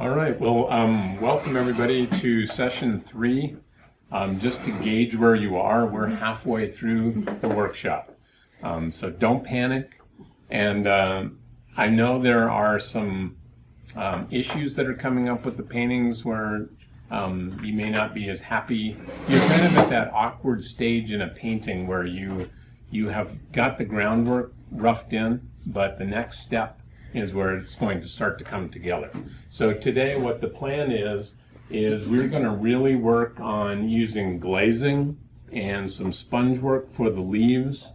All right, well, welcome everybody to session 3. Just to gauge where you are, we're halfway through the workshop. So don't panic. And I know there are some issues that are coming up with the paintings where you may not be as happy. You're kind of at that awkward stage in a painting where you have got the groundwork roughed in, but the next step is where it's going to start to come together. So today what the plan is we're going to really work on using glazing and some sponge work for the leaves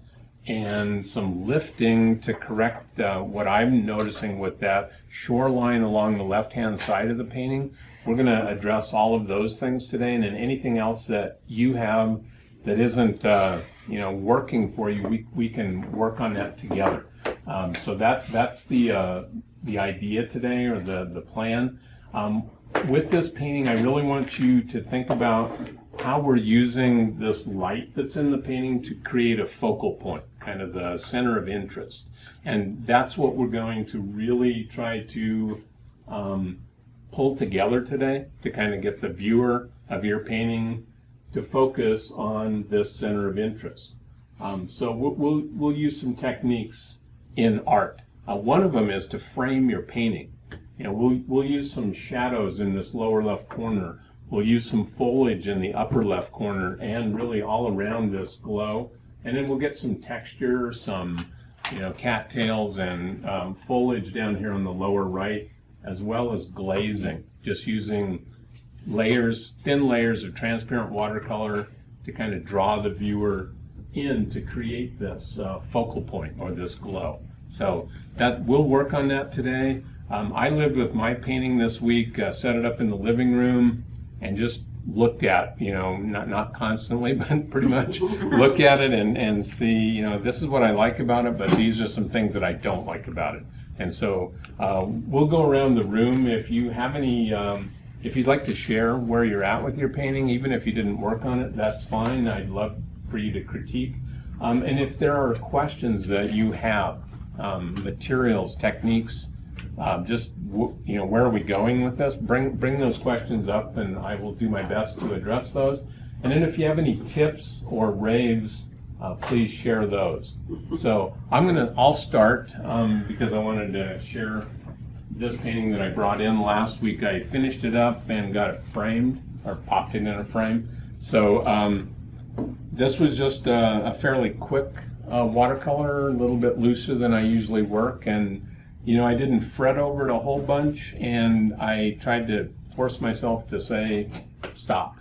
and some lifting to correct what I'm noticing with that shoreline along the left-hand side of the painting. We're going to address all of those things today, and then anything else that you have that isn't working for you, we can work on that together. So that's the idea today, or the plan. With this painting, I really want you to think about how we're using this light that's in the painting to create a focal point, kind of the center of interest. And that's what we're going to really try to pull together today to kind of get the viewer of your painting to focus on this center of interest. So we'll use some techniques in art. One of them is to frame your painting. We'll use some shadows in this lower left corner. We'll use some foliage in the upper left corner and really all around this glow. And then we'll get some texture, some cattails and foliage down here on the lower right, as well as glazing, just using thin layers of transparent watercolor to kind of draw the viewer in to create this focal point or this glow. So that we'll work on that today. I lived with my painting this week, set it up in the living room, and just looked at, not constantly, but pretty much look at it and see, this is what I like about it, but these are some things that I don't like about it. And so we'll go around the room. If you have any, if you'd like to share where you're at with your painting, even if you didn't work on it, that's fine. I'd love for you to critique. And if there are questions that you have, materials, techniques, just where are we going with this? Bring those questions up, and I will do my best to address those. And then if you have any tips or raves, please share those. So I'll start because I wanted to share this painting that I brought in last week. I finished it up and got it framed, or popped it in a frame. So this was just a fairly quick watercolor, a little bit looser than I usually work, and I didn't fret over it a whole bunch, and I tried to force myself to say stop.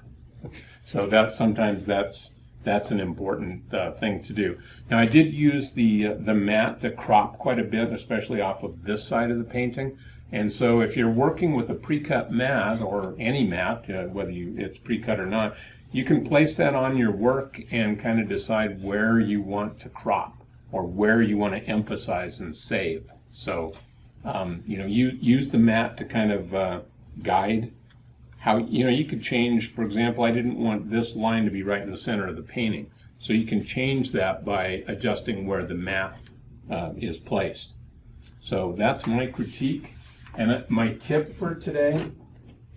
So sometimes that's an important thing to do. Now I did use the mat to crop quite a bit, especially off of this side of the painting. And so if you're working with a pre-cut mat, or any mat, whether it's pre-cut or not, you can place that on your work and kind of decide where you want to crop or where you want to emphasize and save. So, you use the mat to kind of guide how, you could change. For example, I didn't want this line to be right in the center of the painting. So you can change that by adjusting where the mat is placed. So that's my critique. And my tip for today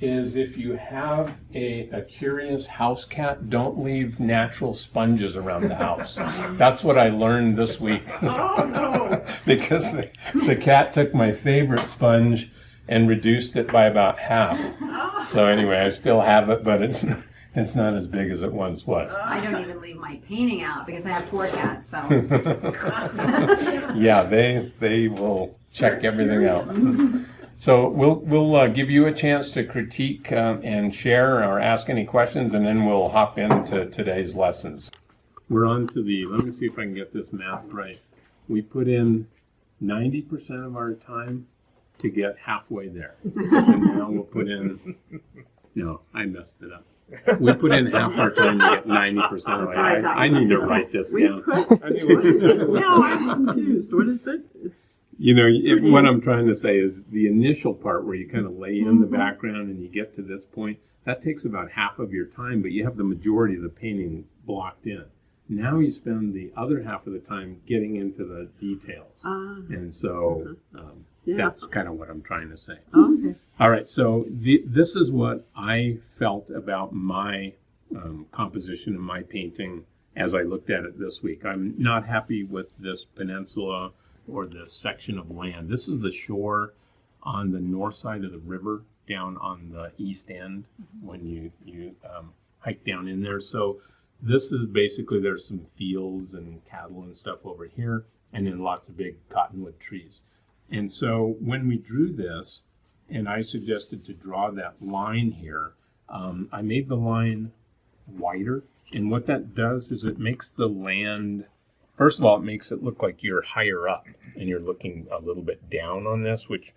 is, if you have a curious house cat, don't leave natural sponges around the house. That's what I learned this week. Oh, no. Because the cat took my favorite sponge and reduced it by about half. So anyway, I still have it, but it's not as big as it once was. I don't even leave my painting out because I have 4 cats, so. Yeah, they will check everything out. So we'll give you a chance to critique and share or ask any questions, and then we'll hop into today's lessons. We're on to let me see if I can get this math right. We put in 90% of our time to get halfway there. So now we'll put in, no, I messed it up. We put in half our time to get 90% of it. I need to write this down. No, I'm confused. What is it? What I'm trying to say is the initial part where you kind of lay in the background and you get to this point, that takes about half of your time, but you have the majority of the painting blocked in. Now you spend the other half of the time getting into the details. And so that's kind of what I'm trying to say. Okay. All right, so this is what I felt about my composition and my painting as I looked at it this week. I'm not happy with this peninsula or this section of land. This is the shore on the north side of the river down on the east end when you hike down in there. So this is basically, there's some fields and cattle and stuff over here, and then lots of big cottonwood trees. And so when we drew this, and I suggested to draw that line here, I made the line wider. And what that does is it makes the land, first of all, it makes it look like you're higher up and you're looking a little bit down on this, which,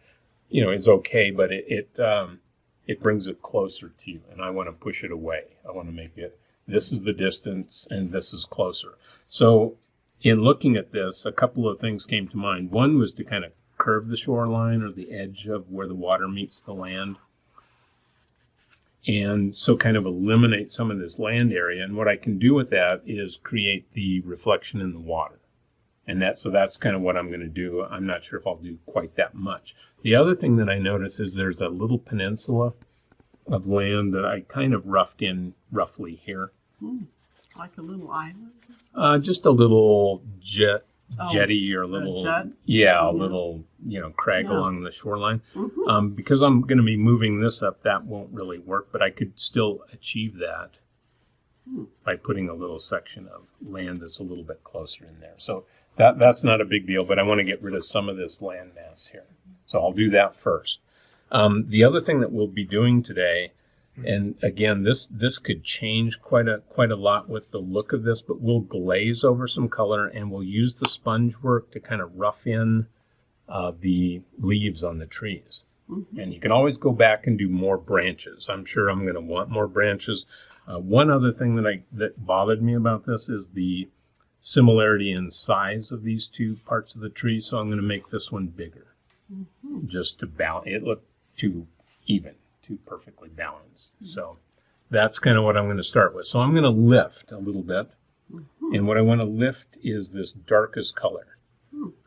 you know, is okay, but it brings it closer to you. And I want to push it away. I want to make it, this is the distance and this is closer. So in looking at this, a couple of things came to mind. One was to kind of curve the shoreline or the edge of where the water meets the land. And so kind of eliminate some of this land area. And what I can do with that is create the reflection in the water. And so that's kind of what I'm going to do. I'm not sure if I'll do quite that much. The other thing that I notice is there's a little peninsula of land that I kind of roughed in roughly here. Like a little island or something? Just a little jetty or a little, jet? a little, crag along the shoreline. Because I'm going to be moving this up, that won't really work, but I could still achieve that by putting a little section of land that's a little bit closer in there. So that's not a big deal, but I want to get rid of some of this land mass here. So I'll do that first. The other thing that we'll be doing today, and again, this could change quite a lot with the look of this, but we'll glaze over some color and we'll use the sponge work to kind of rough in the leaves on the trees. And you can always go back and do more branches. I'm sure I'm going to want more branches. One other thing that bothered me about this is the similarity in size of these two parts of the tree. So I'm going to make this one bigger, just to balance. It looked too even. Too perfectly balanced. So that's kind of what I'm going to start with. So I'm going to lift a little bit. And what I want to lift is this darkest color.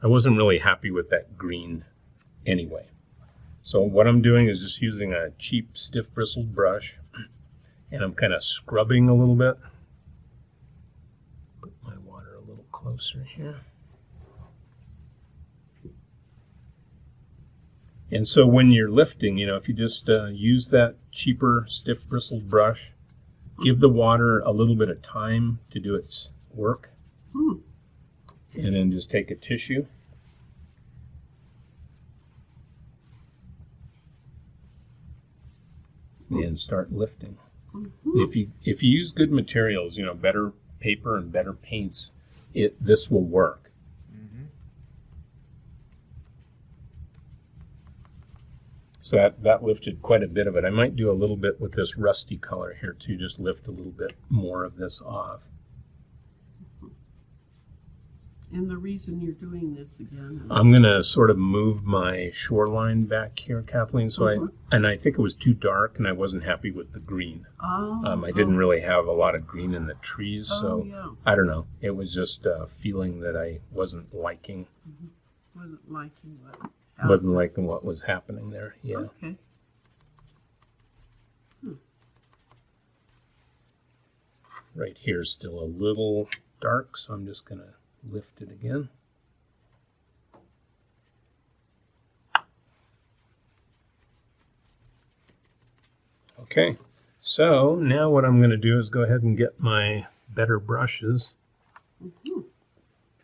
I wasn't really happy with that green anyway. So what I'm doing is just using a cheap stiff bristled brush and I'm kind of scrubbing a little bit. Put my water a little closer here. And so when you're lifting, if you just use that cheaper, stiff bristled brush, give the water a little bit of time to do its work, and then just take a tissue. And start lifting. If you use good materials, better paper and better paints, this will work. So that lifted quite a bit of it. I might do a little bit with this rusty color here too, just lift a little bit more of this off. And the reason you're doing this again is... I'm going to sort of move my shoreline back here, Kathleen. So I think it was too dark and I wasn't happy with the green. I didn't really have a lot of green in the trees, so I don't know. It was just a feeling that I wasn't liking. Wasn't liking what? Wasn't liking what was happening there. Yeah. Okay. Right here is still a little dark, so I'm just going to lift it again. Okay, so now what I'm going to do is go ahead and get my better brushes.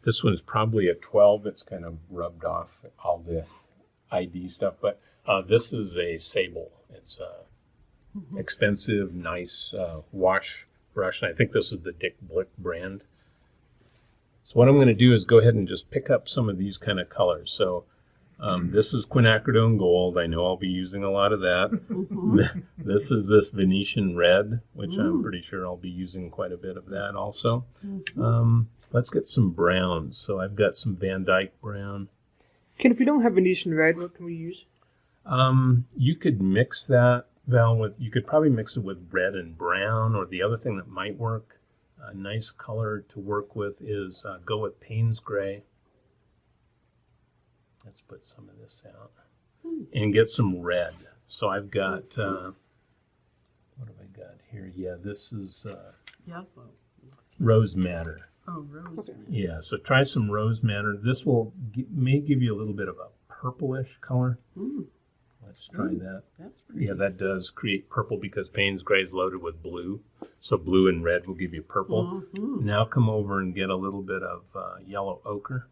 This one's probably a 12. It's kind of rubbed off all the ID stuff, but this is a Sable. It's a expensive, nice wash brush, and I think this is the Dick Blick brand. So what I'm going to do is go ahead and just pick up some of these kind of colors. So this is quinacridone gold. I know I'll be using a lot of that. This is this Venetian red, which I'm pretty sure I'll be using quite a bit of that also. Let's get some browns. So I've got some Van Dyke brown. Ken, if we don't have Venetian red, what can we use? You could mix that, Val, you could probably mix it with red and brown, or the other thing that might work a nice color to work with is go with Payne's Gray. Let's put some of this out. And get some red. So I've got, what have I got here? Yeah, this is Yellow. Rose Madder. Oh, rose. Yeah, so try some Rose Madder. This will may give you a little bit of a purplish color. Mm, Let's try that. that's pretty. Yeah, that does create purple because Payne's Gray is loaded with blue. So blue and red will give you purple. Mhm. Now come over and get a little bit of yellow ochre.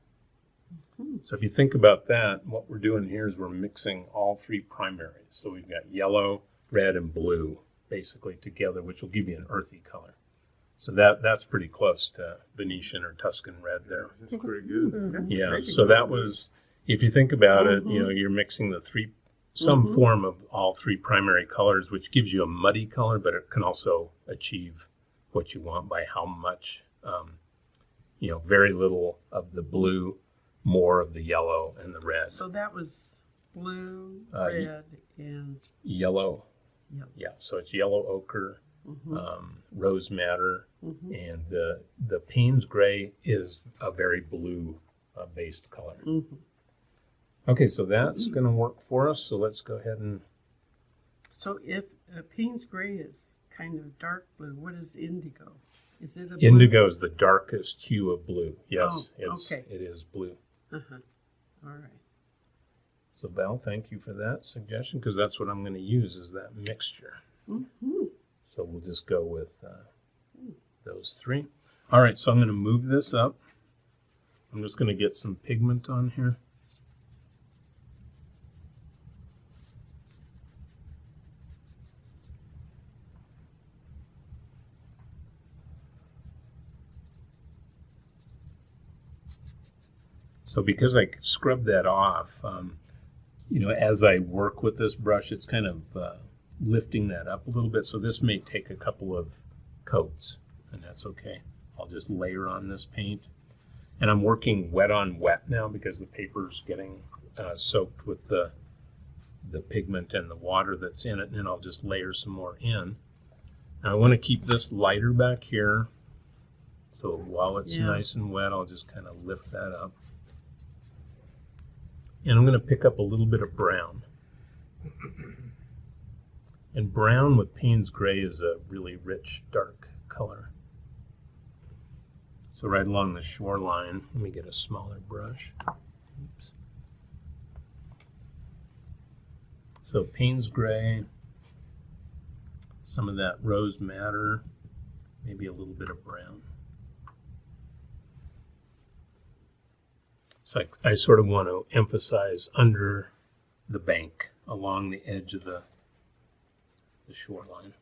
Mhm. So if you think about that, what we're doing here is we're mixing all three primaries. So we've got yellow, red, and blue basically together, which will give you an earthy color. So that's pretty close to Venetian or Tuscan red there. That's pretty good. That's Yeah, pretty so good. that was, if you think about it, you know, Mhm. you're mixing some Mhm. form of all three primary colors, which gives you a muddy color, but it can also achieve what you want by how much, you know, very little of the blue, more of the yellow and the red. So that was blue, Ye- red, and Yellow, yellow. yeah, so it's yellow ochre, Mhm. rose madder, Mhm. and the Payne's Gray is a very blue based color. Mhm. Okay, so that's going to work for us. So let's go ahead and So if Payne's Gray is kind of dark blue, what is indigo? Is it a blue? indigo is the darkest hue of blue. Yes, Oh, okay. it is blue. Uh-huh. All right. So Val, thank you for that suggestion because that's what I'm going to use is that mixture. Mm-hmm. So we'll just go with those three. All right, so I'm going to move this up. I'm just going to get some pigment on here. So because I scrubbed that off, you know, as I work with this brush, it's kind of lifting that up a little bit. So this may take a couple of coats, and that's okay. I'll just layer on this paint. And I'm working wet on wet now because the paper's getting soaked with the pigment and the water that's in it, and then I'll just layer some more in. Now I want to keep this lighter back here. So while it's nice and wet, I'll just kind of lift that up. And I'm going to pick up a little bit of brown. And brown with Payne's Gray is a really rich, dark color. So right along the shoreline, let me get a smaller brush. Oops. So Payne's Gray, some of that rose madder, maybe a little bit of brown. So I sort of want to emphasize under the bank, along the edge of the shoreline.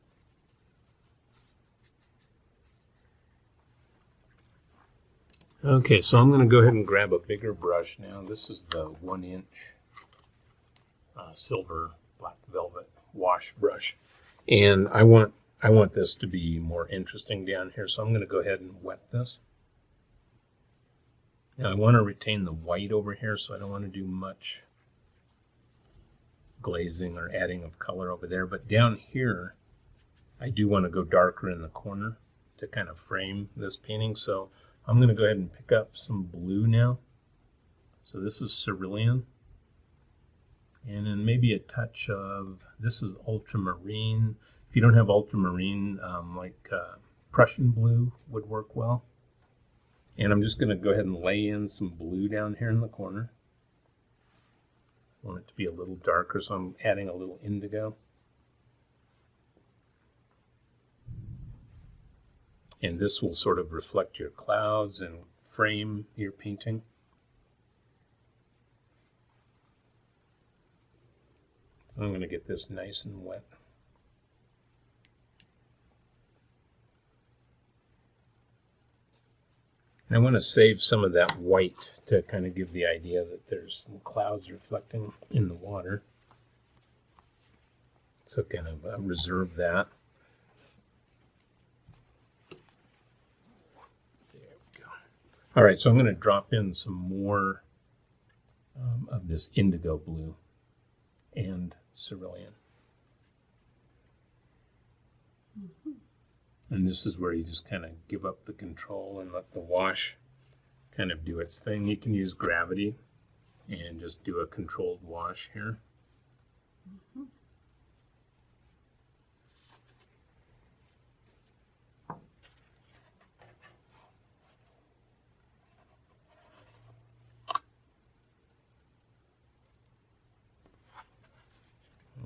Okay, so I'm going to go ahead and grab a bigger brush now. This is the 1-inch silver black velvet wash brush. And I want this to be more interesting down here, so I'm going to go ahead and wet this. Now I want to retain the white over here, so I don't want to do much glazing or adding of color over there. But down here, I do want to go darker in the corner to kind of frame this painting. So I'm going to go ahead and pick up some blue now. So this is cerulean. And then maybe a touch of, this is ultramarine. If you don't have ultramarine, Prussian blue would work well. And I'm just going to go ahead and lay in some blue down here in the corner. I want it to be a little darker, so I'm adding a little indigo. And this will sort of reflect your clouds and frame your painting. So I'm going to get this nice and wet. And I want to save some of that white to kind of give the idea that there's some clouds reflecting in the water. So kind of reserve that. There we go. All right, so I'm going to drop in some more of this indigo blue and cerulean. And this is where you just kind of give up the control and let the wash kind of do its thing. You can use gravity and just do a controlled wash here.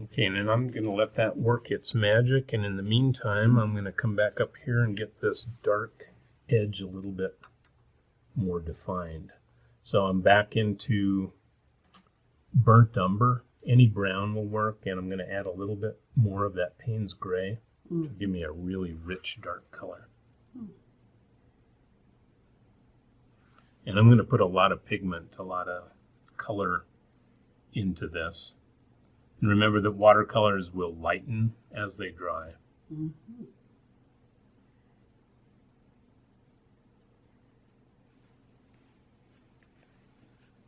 Okay, and then I'm going to let that work its magic, and in the meantime, I'm going to come back up here and get this dark edge a little bit more defined. So I'm back into burnt umber. Any brown will work, and I'm going to add a little bit more of that Payne's gray to give me a really rich dark color. And I'm going to put a lot of pigment, a lot of color into this. And remember that watercolors will lighten as they dry.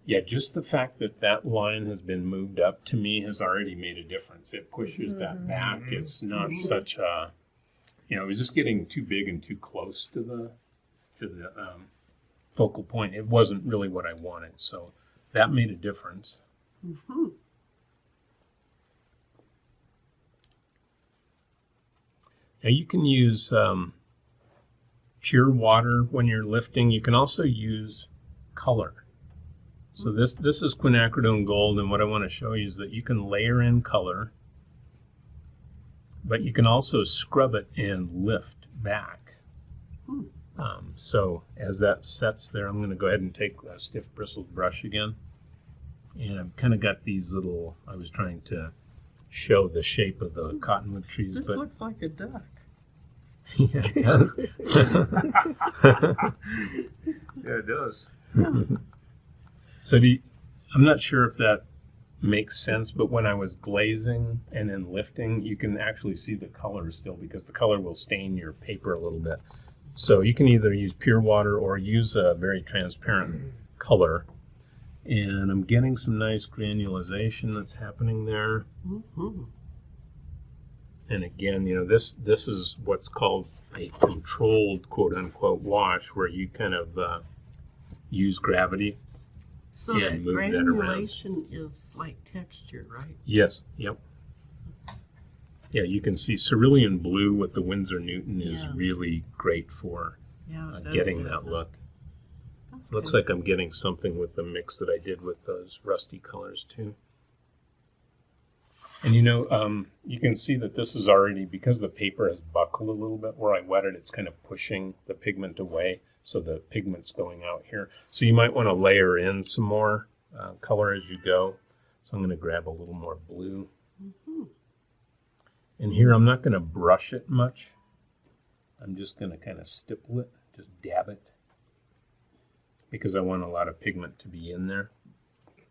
Yeah, just the fact that that line has been moved up to me has already made a difference. It pushes that back. It's not such a, you know, it was just getting too big and too close to the focal point. It wasn't really what I wanted, so that made a difference. Now you can use pure water when you're lifting. You can also use color. So this is quinacridone gold, and what I want to show you is that you can layer in color, but you can also scrub it and lift back. So as that sets there, I'm going to go ahead and take a stiff bristled brush again, and I've kind of got these little, I was trying to show the shape of the cottonwood trees. This but looks like a duck. yeah, it does. Yeah, it does. So I'm not sure if that makes sense, but when I was glazing and then lifting, you can actually see the color still, because the color will stain your paper a little bit. So you can either use pure water or use a very transparent color. And I'm getting some nice granulization that's happening there. And again, you know, this is what's called a controlled quote-unquote wash, where you kind of use gravity. So Yeah, that move that around. granulation is like texture, right? Yes, yep. Yeah, you can see cerulean blue with the Winsor Newton is really great for It does getting that look. Looks like I'm getting something with the mix that I did with those rusty colors too. And you know, you can see that this is already, because the paper has buckled a little bit where I wetted, it's kind of pushing the pigment away. So the pigment's going out here. So you might want to layer in some more color as you go. So I'm going to grab a little more blue. And here I'm not going to brush it much. I'm just going to kind of stipple it, just dab it, because I want a lot of pigment to be in there.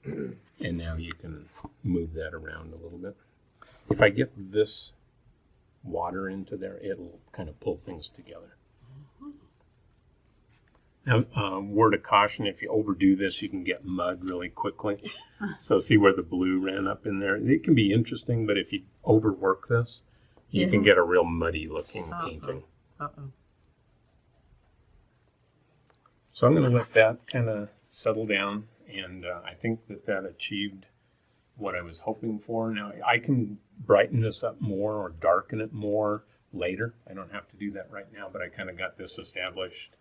And now you can move that around a little bit. If I get this water into there, it'll kind of pull things together. Now, word of caution, if you overdo this, you can get mud really quickly. So see where the blue ran up in there? It can be interesting, but if you overwork this, you can get a real muddy looking painting. So I'm going to let that kind of settle down, and I think that achieved what I was hoping for. Now, I can brighten this up more or darken it more later. I don't have to do that right now, but I kind of got this established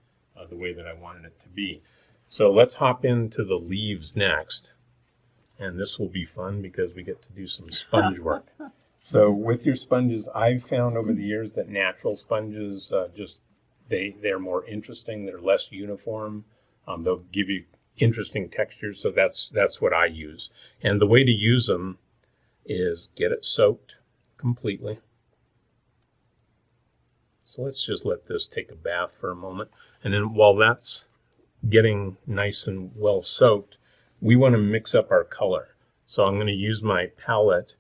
the way that I wanted it to be. So let's hop into the leaves next. And this will be fun because we get to do some sponge work. So with your sponges, I've found over the years that natural sponges they're more interesting. They're less uniform. They'll give you interesting textures. So that's what I use. And the way to use them is get it soaked completely. So let's just let this take a bath for a moment. And then while that's getting nice and well soaked, we want to mix up our color. So I'm going to use my palette.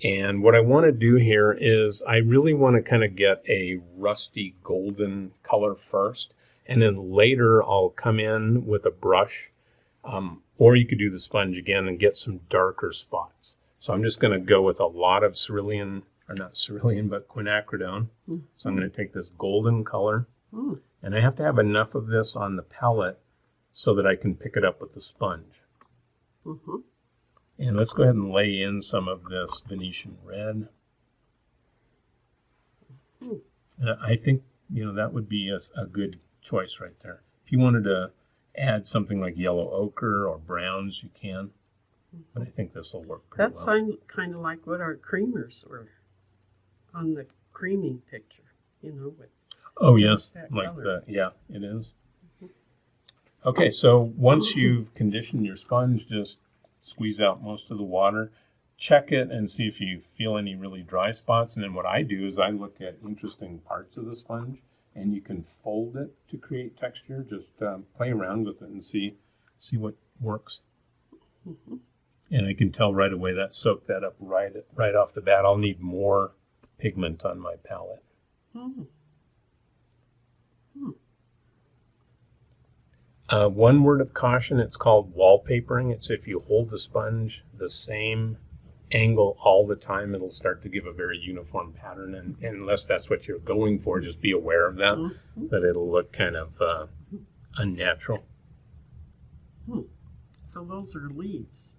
And what I want to do here is I really want to kind of get a rusty golden color first. And then later I'll come in with a brush. Or you could do the sponge again and get some darker spots. So I'm just going to go with a lot of cerulean or not cerulean, but quinacridone. Mm. So I'm going to take this golden color, Mm. and I have to have enough of this on the palette so that I can pick it up with the sponge. Mm-hmm. And let's go ahead and lay in some of this Venetian red. Mm. And I think, that would be a good choice right there. If you wanted to add something like yellow ochre or browns, you can. But I think this will work pretty That well. sounds kind of like what our creamers were on the creaming picture, with Oh, yes. that Like color. yeah, it is. Okay, so once you've conditioned your sponge, just squeeze out most of the water. Check it and see if you feel any really dry spots. And then what I do is I look at interesting parts of the sponge, and you can fold it to create texture. Just play around with it and see what works. Mhm. And I can tell right away that soaked that up right off the bat. I'll need more pigment on my palette. Mm. One word of caution, it's called wallpapering. It's if you hold the sponge the same angle all the time, it'll start to give a very uniform pattern. And unless that's what you're going for, just be aware of that, that it'll look kind of unnatural. So those are leaves.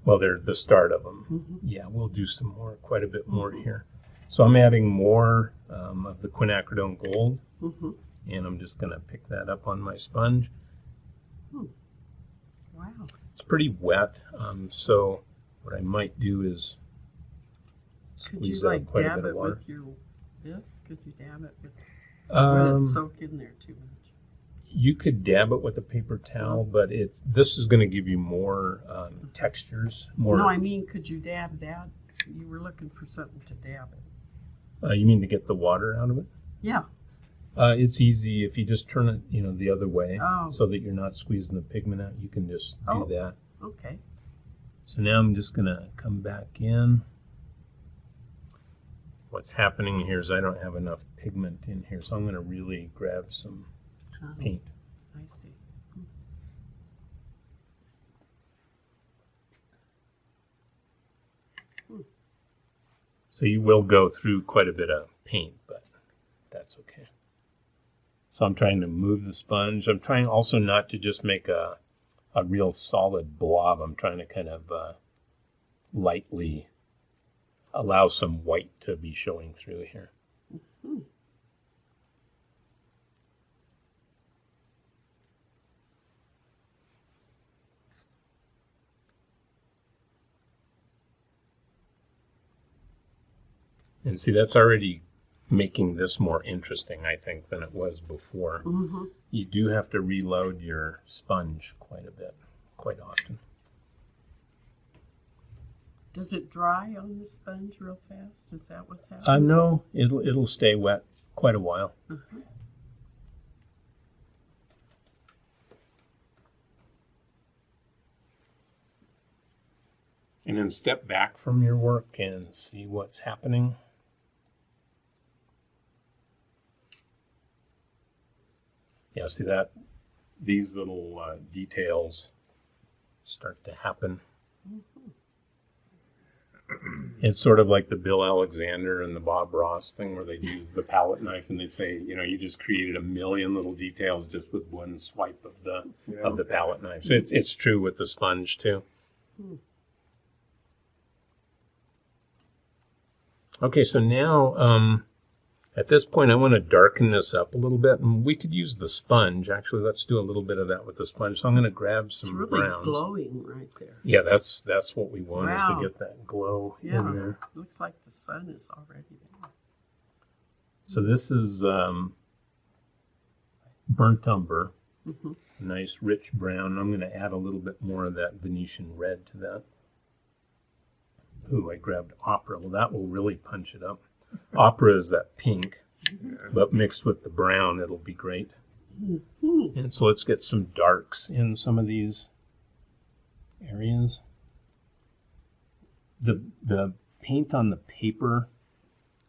Well, they're the start of them. Mm-hmm. Yeah, we'll do some more, quite a bit more here. So I'm adding more of the quinacridone gold, Mm-hmm. and I'm just going to pick that up on my sponge. Wow. It's pretty wet, so what I might do is Could you squeeze out quite a dab bit of it water. with your this? Could you dab it with? Or would it soak in there too much? You could dab it with a paper towel, but this is going to give you more textures. More. No, I mean, could you dab that? You were looking for something to dab it. You mean to get the water out of it? Yeah. It's easy if you just turn it, the other way, Oh. so that you're not squeezing the pigment out. You can just do that. Okay. So now I'm just going to come back in. What's happening here is I don't have enough pigment in here, so I'm going to really grab some paint. I see. So you will go through quite a bit of paint, but that's okay. So I'm trying to move the sponge. I'm trying also not to just make a real solid blob. I'm trying to kind of lightly allow some white to be showing through here. Hmm. And see, that's already making this more interesting, I think, than it was before. Mm-hmm. You do have to reload your sponge quite a bit, quite often. Does it dry on the sponge real fast? Is that what's happening? No, it'll stay wet quite a while. Uh-huh. And then step back from your work and see what's happening. Yeah, see that? These little details start to happen. It's sort of like the Bill Alexander and the Bob Ross thing where they use the palette knife and they say, you just created a million little details just with one swipe of the palette knife. So it's true with the sponge too. Okay, so now at this point I want to darken this up a little bit, and we could use the sponge. Actually, let's do a little bit of that with the sponge. So I'm going to grab some It's really browns. glowing right there. Yeah, that's what we want, is Wow. to get that glow Yeah. in there. Looks like the sun is already there. So this is burnt umber, Mm-hmm. nice rich brown. I'm going to add a little bit more of that Venetian red to that. Ooh, I grabbed opera. Well, that will really punch it up. Opera is that pink, but mixed with the brown, it'll be great. Mm-hmm. And so let's get some darks in some of these areas. The paint on the paper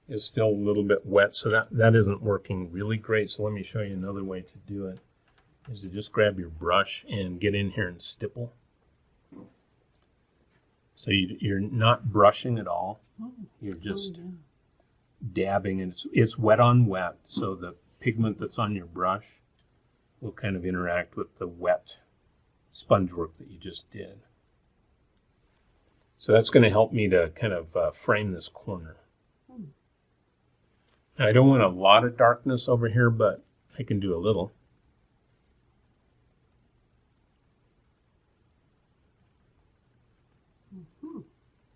is still a little bit wet, so that isn't working really great. So let me show you another way to do it, is to just grab your brush and get in here and stipple. So you're not brushing at all. You're just dabbing, and it's wet on wet, so the pigment that's on your brush will kind of interact with the wet sponge work that you just did. So that's going to help me to kind of frame this corner. Now, I don't want a lot of darkness over here, but I can do a little.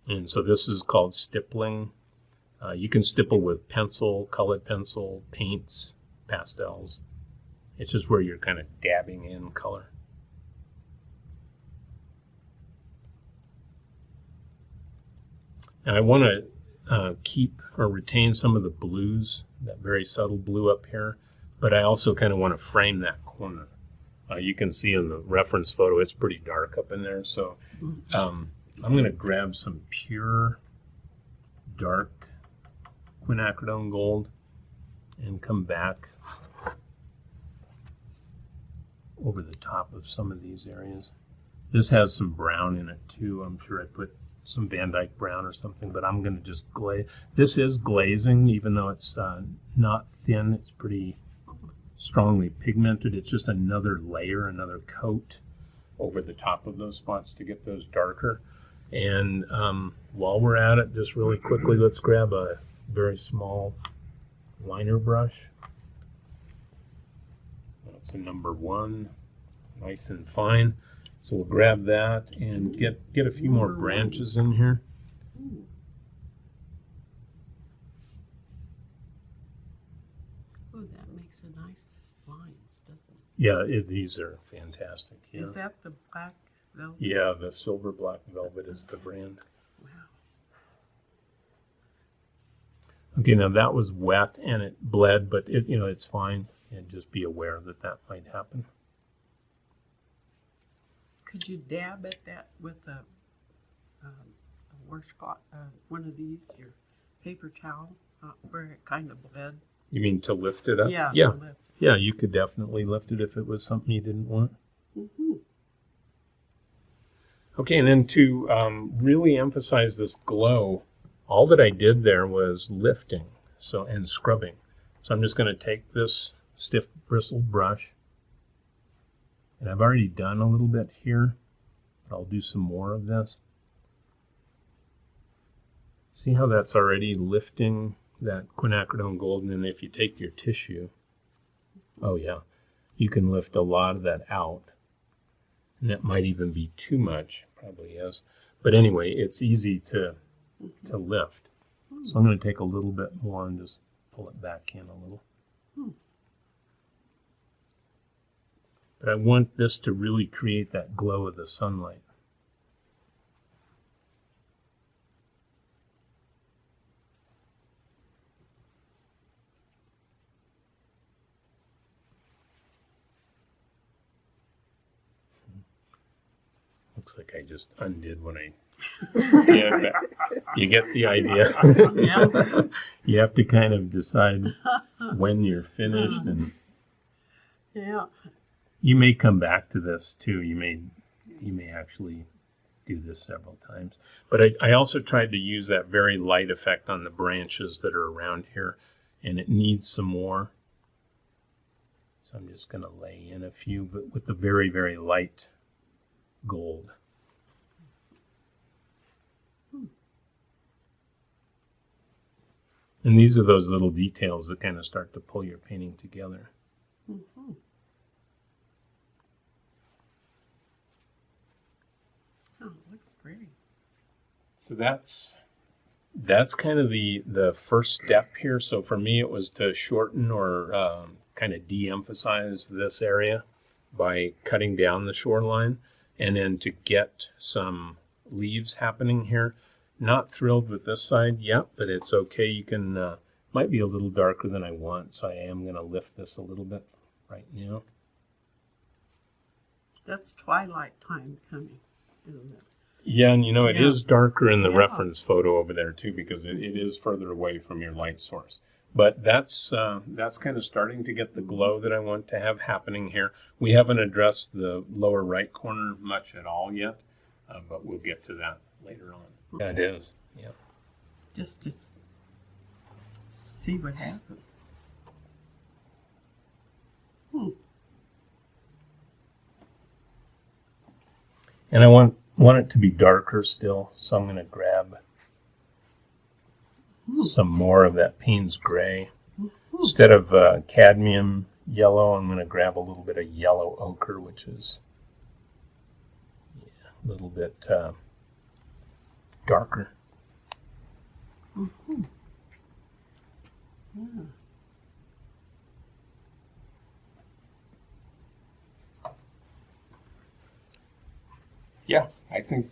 And so this is called stippling. You can stipple with pencil, colored pencil, paints, pastels. It's just where you're kind of dabbing in color. Now I want to keep or retain some of the blues, that very subtle blue up here, but I also kind of want to frame that corner. You can see in the reference photo it's pretty dark up in there, so I'm going to grab some pure dark quinacridone gold and come back over the top of some of these areas. This has some brown in it too. I'm sure I put some Van Dyke brown or something, but I'm going to just glaze. This is glazing, even though it's not thin. It's pretty strongly pigmented. It's just another layer, another coat over the top of those spots to get those darker. And while we're at it, just really quickly, let's grab a very small liner brush. That's a number 1, nice and fine. So we'll grab that and get a few more branches in here. Oh, that makes a nice lines, doesn't it? Yeah, these are fantastic. Yeah. Is that the black velvet? Yeah, the silver black velvet is the brand. Wow. Okay, now that was wet and it bled, but it's fine. And just be aware that that might happen. Could you dab at that with a washcloth, one of these, your paper towel, where it kind of bled? You mean to lift it up? Yeah. Yeah. To lift. Yeah, you could definitely lift it if it was something you didn't want. Mm-hmm. Okay, and then to really emphasize this glow, all that I did there was lifting and scrubbing. So I'm just going to take this stiff bristled brush, and I've already done a little bit here, but I'll do some more of this. See how that's already lifting that quinacridone gold, and then if you take your tissue, oh yeah, you can lift a lot of that out. And that might even be too much, probably is. But anyway, it's easy to lift. So I'm going to take a little bit more and just pull it back in a little. But I want this to really create that glow of the sunlight. Looks like I just undid when I did, but you get the idea. Yeah. You have to kind of decide when you're finished, and Yeah. you may come back to this too. You may actually do this several times. But I also tried to use that very light effect on the branches that are around here, and it needs some more. So I'm just going to lay in a few, but with the very, very light gold. And these are those little details that kind of start to pull your painting together. Mm-hmm. Oh, it looks great. So that's kind of the first step here. So for me, it was to shorten or kind of de-emphasize this area by cutting down the shoreline, and then to get some leaves happening here. Not thrilled with this side yet, but it's okay. You can, might be a little darker than I want, so I am going to lift this a little bit right now. That's twilight time coming, isn't it? Yeah, and it Yeah. is darker in the Yeah. reference photo over there too, because it is further away from your light source. But that's kind of starting to get the glow that I want to have happening here. We haven't addressed the lower right corner much at all yet, but we'll get to that later on. Yeah, it is. Yeah. Just to See what happens. And I want it to be darker still, so I'm going to grab some more of that Payne's gray. Instead of cadmium yellow, I'm going to grab a little bit of yellow ochre, which is a little bit darker. Yeah. Yeah, I think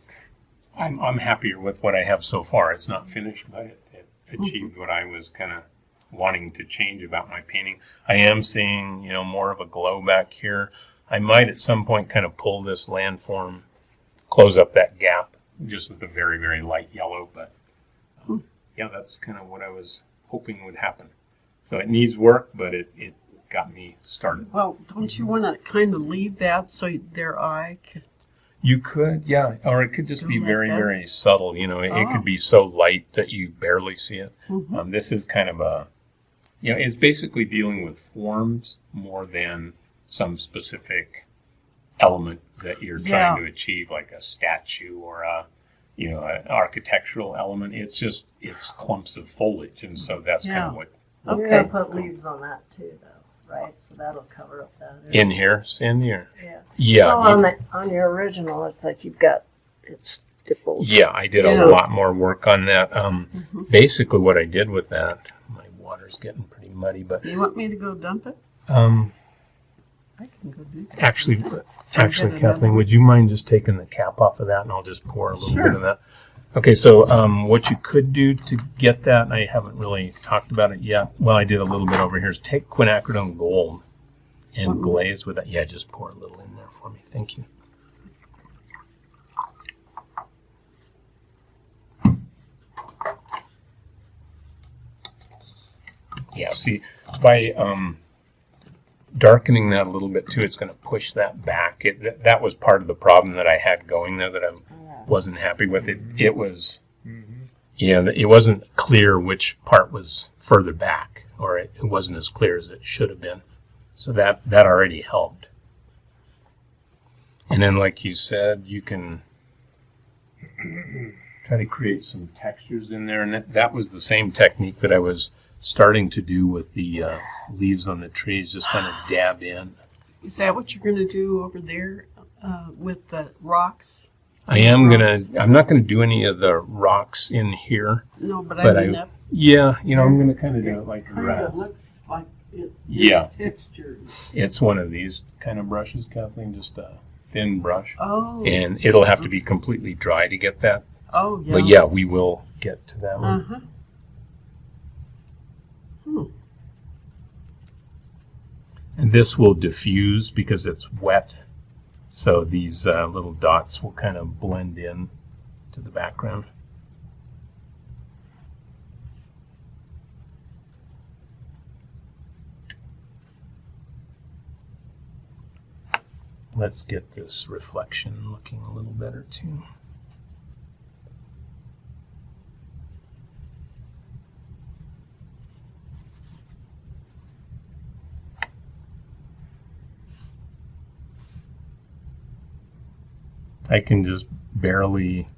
I'm happier with what I have so far. It's not finished, but it achieved what I was kind of wanting to change about my painting. I am seeing, more of a glow back here. I might at some point kind of pull this landform, close up that gap, just with a very, very light yellow. But yeah, that's kind of what I was hoping would happen. So it needs work, but it got me started. Well, don't you want to kind of leave that so their eye can... You could, yeah, or it could just be Like very, that? very subtle. It could be so light that you barely see it. Mhm. This is kind of it's basically dealing with forms more than some specific element that you're trying to achieve, like a statue or an architectural element. It's clumps of foliage, and so that's kind of what Okay. You're gonna put leaves on that too, though, right? So that'll cover up that area. in here, Sandy. Yeah. Yeah, Well, on your original, it's like you've got it's stippled. yeah, I did a Yeah. lot more work on that. Basically, what I did with that, my water's getting pretty muddy, but You want me to go dump it? um. I can go do that. Actually, get Kathleen, another. would you mind just taking the cap off of that, and I'll just pour a little Sure. bit of that. Okay, so what you could do to get that, and I haven't really talked about it yet. Well, I did a little bit over here. Is take quinacridone gold and glaze with it. Yeah, just pour a little in there for me. Thank you. Yeah, see, by darkening that a little bit too, it's going to push that back. That was part of the problem that I had going there that I wasn't happy with. It was, it wasn't clear which part was further back, or it wasn't as clear as it should have been. So that already helped. And then, like you said, you can try to create some textures in there, and that was the same technique that I was starting to do with the leaves on the trees, just kind of dab in. Is that what you're going to do over there with the rocks? I'm not gonna do any of the rocks in here, No, but but I mean, that I'm gonna kind of do it like kind of rats. looks like it's Yeah. textured. It's one of these kind of brushes, Kathleen, just a thin brush, Oh. and it'll have to be completely dry to get that. Oh, yeah. But yeah, we will get to that one. Uh-huh. And this will diffuse because it's wet, so these little dots will kind of blend in to the background. Let's get this reflection looking a little better too. I can just barely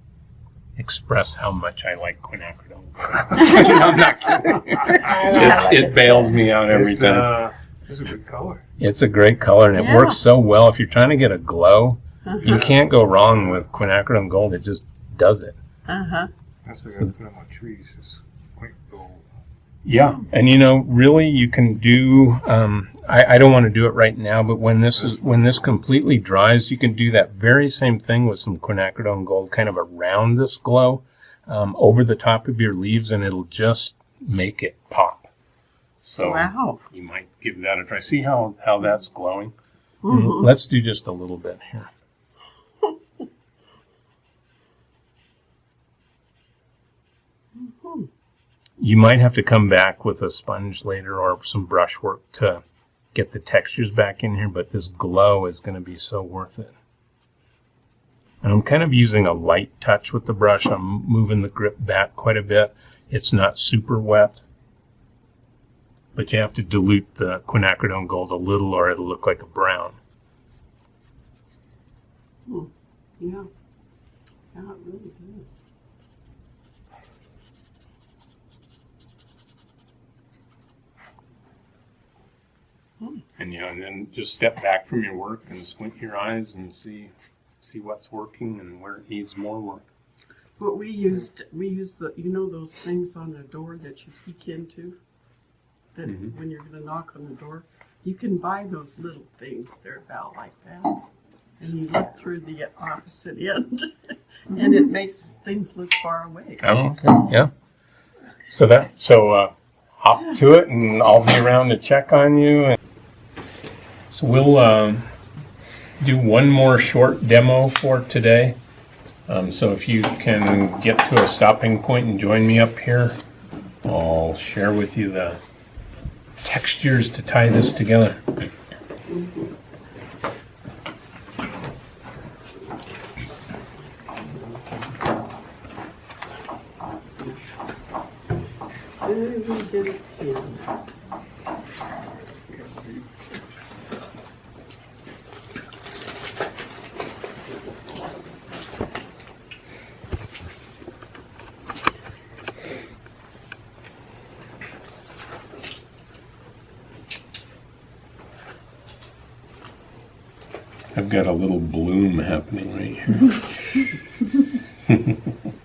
express how much I like quinacridone. I'm not kidding. It bails me out every time. It's a good color. It's a great color, and it Yeah. works so well. If you're trying to get a glow, Uh-huh. you can't go wrong with quinacridone gold. It just does it. Uh-huh. That's what I put on my trees. It's quite gold. Yeah, and really, you can do. I don't want to do it right now, but when this completely dries, you can do that very same thing with some quinacridone gold, kind of around this glow, over the top of your leaves, and it'll just make it pop. So Wow. you might give that a try. See how that's glowing. Mhm. Let's do just a little bit here. You might have to come back with a sponge later or some brushwork to get the textures back in here, but this glow is going to be so worth it. And I'm kind of using a light touch with the brush. I'm moving the grip back quite a bit. It's not super wet. but you have to dilute the quinacridone gold a little or it'll look like a brown. Yeah. Yeah, it really does. And and then just step back from your work and squint your eyes and see what's working and where it needs more work. But we used the those things on the door that you peek into, that when you're gonna knock on the door, you can buy those little things. They're about like that, and you look through the opposite end, and it makes things look far away. Oh, okay, yeah. So hop to it, and I'll be around to check on you. So we'll do one more short demo for today. So if you can get to a stopping point and join me up here, I'll share with you the textures to tie this together. I've got a little bloom happening right here.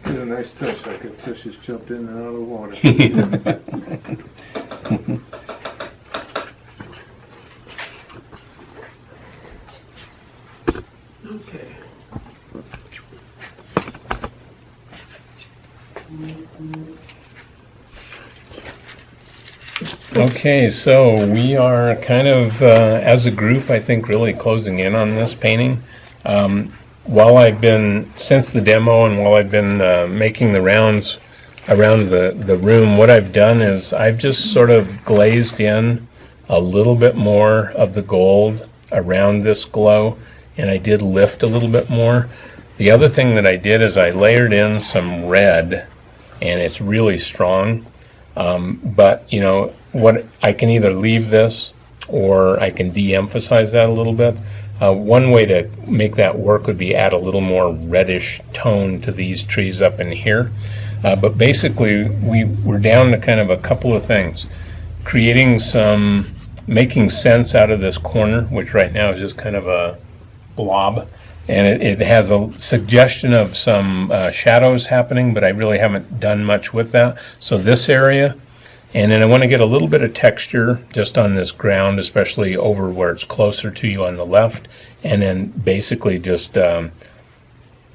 It's a nice touch, like a fish has jumped in and out of the water. Okay. Okay, so we are kind of, as a group, I think, really closing in on this painting. Since the demo and while I've been making the rounds around the room, what I've done is I've just sort of glazed in a little bit more of the gold around this glow, and I did lift a little bit more. The other thing that I did is I layered in some red, and it's really strong. But what I can either leave this or I can de-emphasize that a little bit. One way to make that work would be add a little more reddish tone to these trees up in here. But basically we're down to kind of a couple of things. Making sense out of this corner, which right now is just kind of a blob. And it has a suggestion of some shadows happening, but I really haven't done much with that. So this area, and then I want to get a little bit of texture just on this ground, especially over where it's closer to you on the left, and then basically just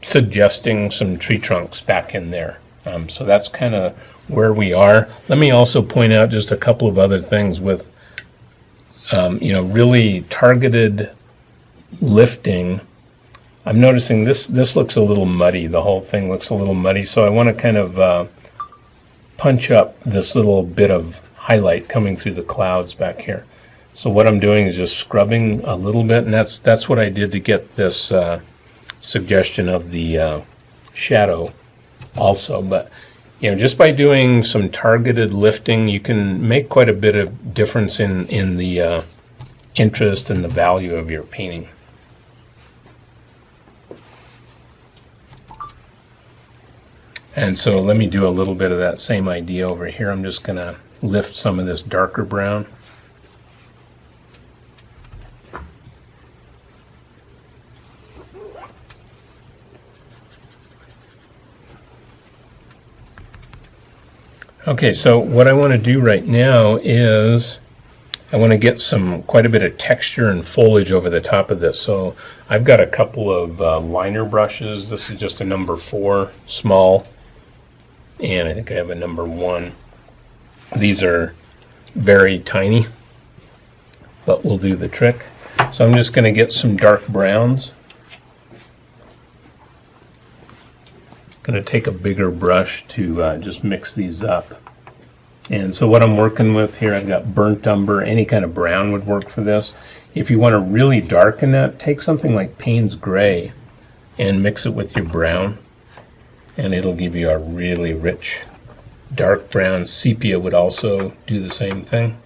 suggesting some tree trunks back in there. So that's kind of where we are. Let me also point out just a couple of other things with, really targeted lifting. I'm noticing this looks a little muddy. The whole thing looks a little muddy, so I want to kind of punch up this little bit of highlight coming through the clouds back here. So what I'm doing is just scrubbing a little bit, and that's what I did to get this suggestion of the shadow also. But just by doing some targeted lifting, you can make quite a bit of difference in the interest and the value of your painting. And so let me do a little bit of that same idea over here. I'm just going to lift some of this darker brown. Okay, so what I want to do right now is I want to get quite a bit of texture and foliage over the top of this. So I've got a couple of liner brushes. This is just a number 4, small. And I think I have a number 1. These are very tiny, but will do the trick. So I'm just going to get some dark browns. Going to take a bigger brush to just mix these up. And so what I'm working with here, I've got burnt umber. Any kind of brown would work for this. If you want to really darken that, take something like Payne's Gray and mix it with your brown, and it'll give you a really rich dark brown. Sepia would also do the same thing.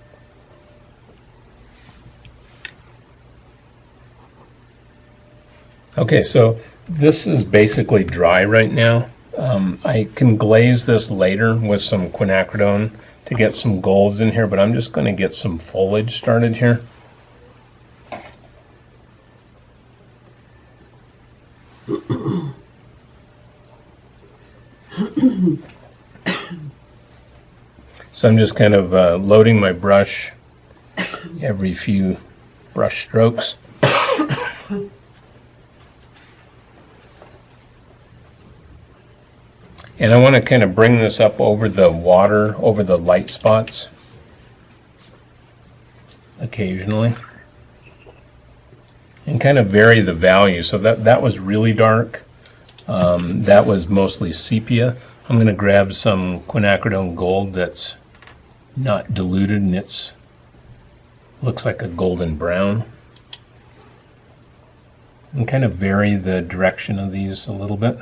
Okay, so this is basically dry right now. I can glaze this later with some quinacridone to get some golds in here, but I'm just going to get some foliage started here. So I'm just kind of loading my brush every few brush strokes. And I want to kind of bring this up over the water, over the light spots occasionally. And kind of vary the value. So that was really dark. That was mostly sepia. I'm going to grab some quinacridone gold that's not diluted and it's looks like a golden brown. And kind of vary the direction of these a little bit.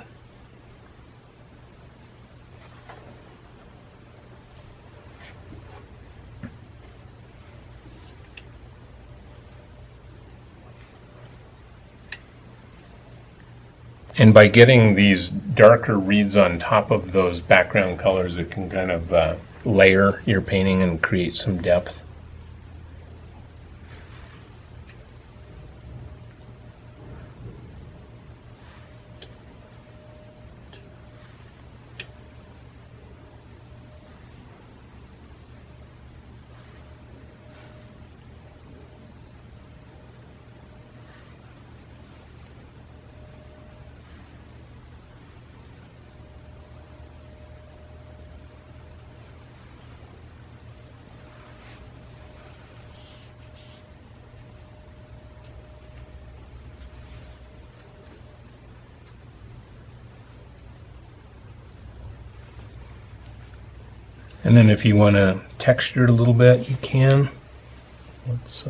And by getting these darker reeds on top of those background colors, it can kind of layer your painting and create some depth. And then if you want to texture it a little bit, you can. Let's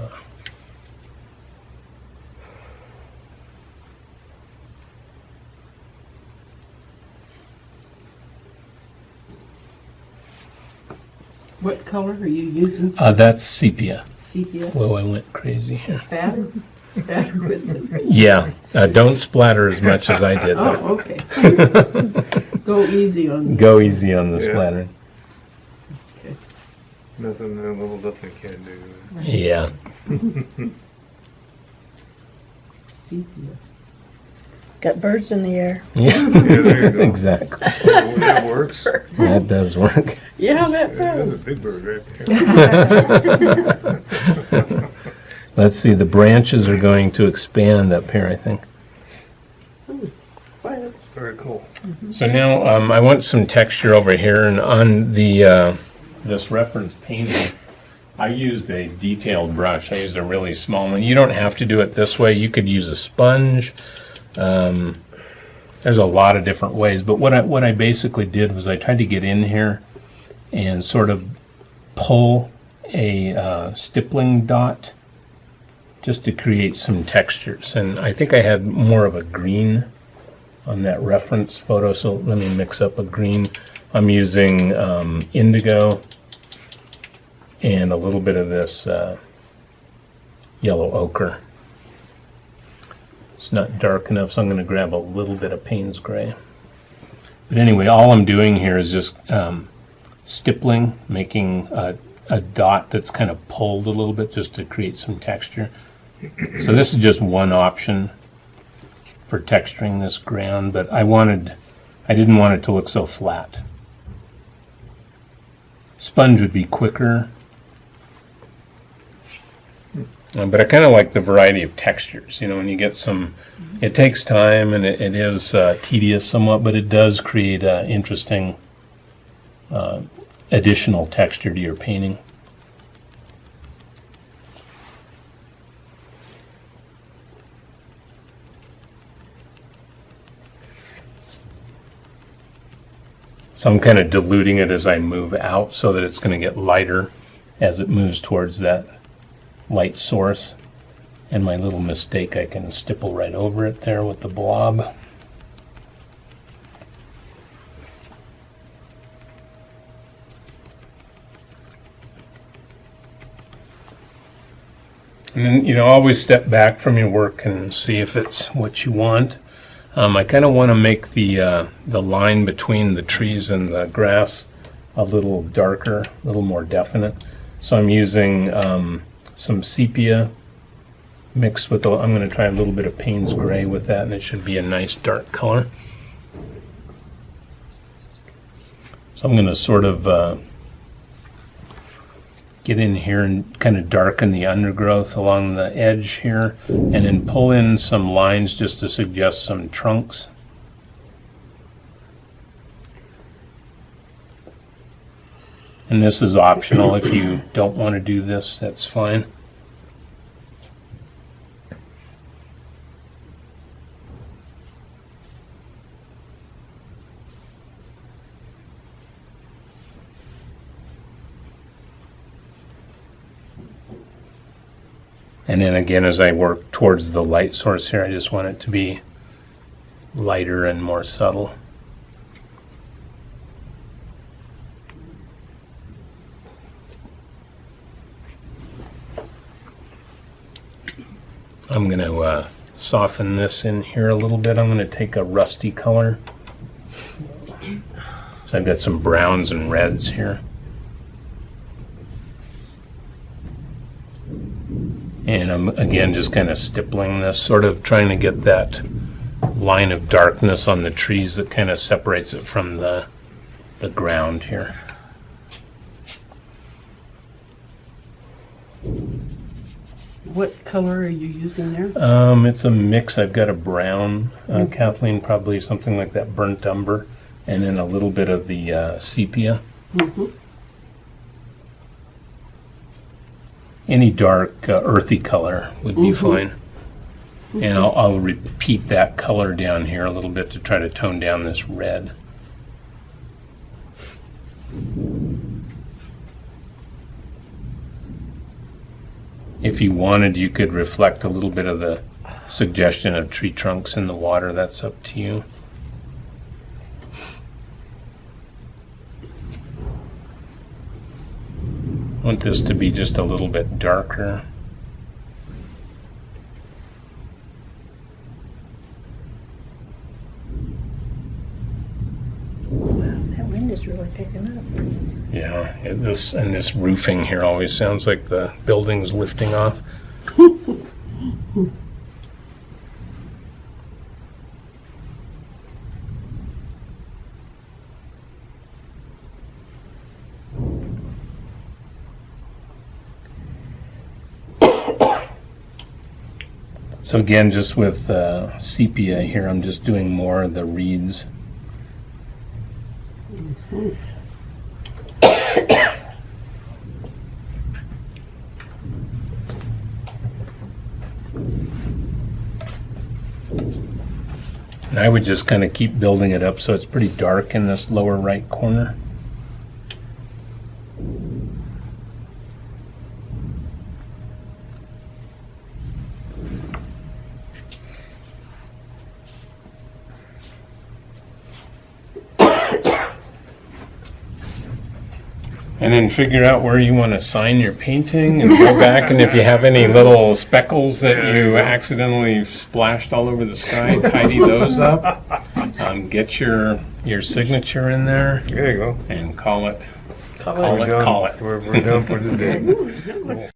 What color are you using? that's sepia. Sepia? Whoa, I went crazy here. Spatter? Spatter with the... Yeah, don't splatter as much as I did. Oh, okay. Go easy on... Go easy on the Yeah. splattering. Nothing that little nothing can do. Yeah. Sepia. Got birds in the air. Yeah, Yeah, there you go. exactly. Oh, that works. That does work. Yeah, that There's does. a big bird right there. Let's see, the branches are going to expand up here, I think. Plants. Very cool. So now I want some texture over here, and on the this reference painting, I used a detailed brush. I used a really small one. You don't have to do it this way. You could use a sponge. There's a lot of different ways, but what I basically did was I tried to get in here and sort of pull a stippling dot just to create some textures. And I think I had more of a green on that reference photo, so let me mix up a green. I'm using indigo and a little bit of this yellow ochre. It's not dark enough, so I'm going to grab a little bit of Payne's gray. But anyway, all I'm doing here is just stippling, making a dot that's kind of pulled a little bit just to create some texture. So this is just one option for texturing this ground, but I didn't want it to look so flat. Sponge would be quicker, but I kind of like the variety of textures. You know, when you get some, it takes time and it is tedious somewhat, but it does create interesting additional texture to your painting. So I'm kind of diluting it as I move out so that it's going to get lighter as it moves towards that light source. And my little mistake, I can stipple right over it there with the blob. And then, always step back from your work and see if it's what you want. I kind of want to make the line between the trees and the grass a little darker, a little more definite. So I'm using some sepia mixed with, I'm going to try a little bit of Payne's gray with that, and it should be a nice dark color. So I'm going to sort of get in here and kind of darken the undergrowth along the edge here, and then pull in some lines just to suggest some trunks. And this is optional. If you don't want to do this, that's fine. And then again, as I work towards the light source here, I just want it to be lighter and more subtle. I'm going to soften this in here a little bit. I'm going to take a rusty color. So I've got some browns and reds here. And I'm, again, just kind of stippling this, sort of trying to get that line of darkness on the trees that kind of separates it from the ground here. What color are you using there? It's a mix. I've got a brown, Kathleen, probably something like that burnt umber, and then a little bit of the sepia. Mm-hmm. Any dark, earthy color would be fine. And I'll repeat that color down here a little bit to try to tone down this red. If you wanted, you could reflect a little bit of the suggestion of tree trunks in the water. That's up to you. I want this to be just a little bit darker. That wind is really picking up. Yeah, this roofing here always sounds like the building's lifting off. So again, just with sepia here, I'm just doing more of the reeds. And I would just kind of keep building it up so it's pretty dark in this lower right corner. And then figure out where you want to sign your painting and go back, and if you have any little speckles that you accidentally splashed all over the sky, tidy those up. Get your signature in there There you go. and call it. We're done for the day.